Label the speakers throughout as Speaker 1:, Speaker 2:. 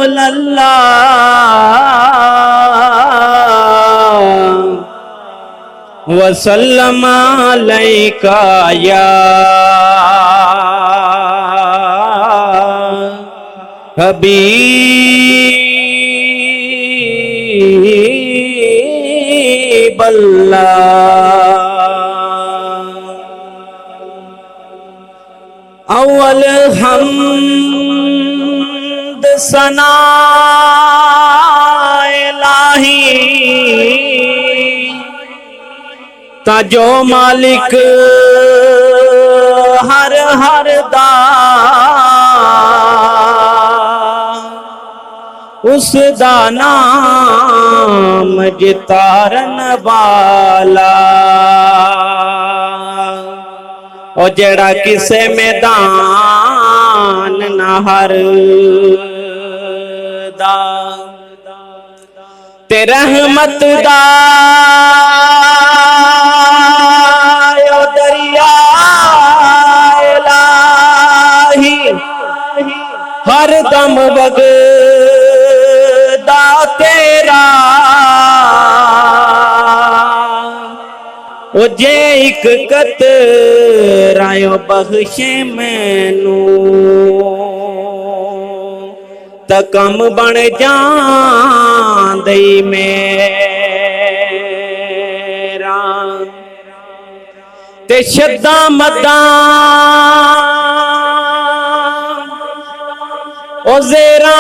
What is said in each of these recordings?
Speaker 1: अल्लाह वसल्लम अलैका या हबीब अल्लाह। अव्वल हम्द सना इलाही ताजो मालिक हर हर दा उस दा नाम जितारन वाला ओ जेड़ा किसे मैदान ना हर दा ते रहमत दा दरिया इलाही हर दम वगदा तेरा ओ जे एक कतरायो बख्शे मैनू त कम बन जांदे मेरा ते शद्दा मद्दा ओ ज़ेरा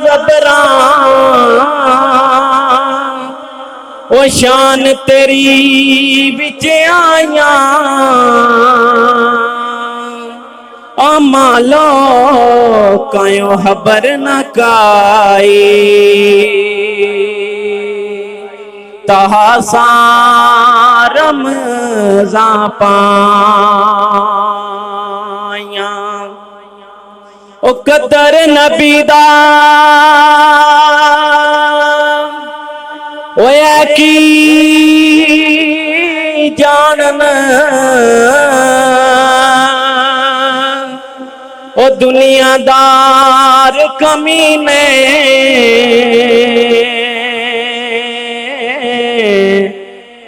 Speaker 1: ज़बरा ओ शान तेरी विच आया अमालो कायो खबर न काई तहा सारम जा पाया ओ कदर नबी दा ओया की जानन ओ दुनियादार कमी में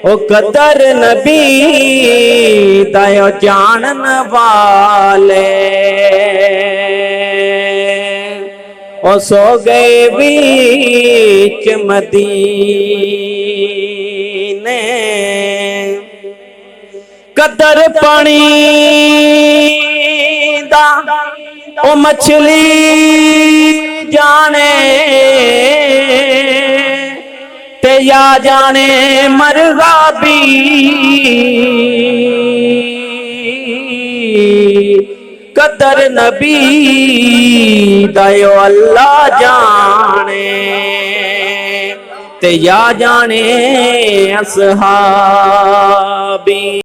Speaker 1: ओ कदर नबी दयो जानन वाले ओ सो गए बीच मदीने कदर पानी दा ओ मछली जाने ते या जाने मरगा भी कदर नबी दयो अल्लाह जाने ते या जाने असहाबी।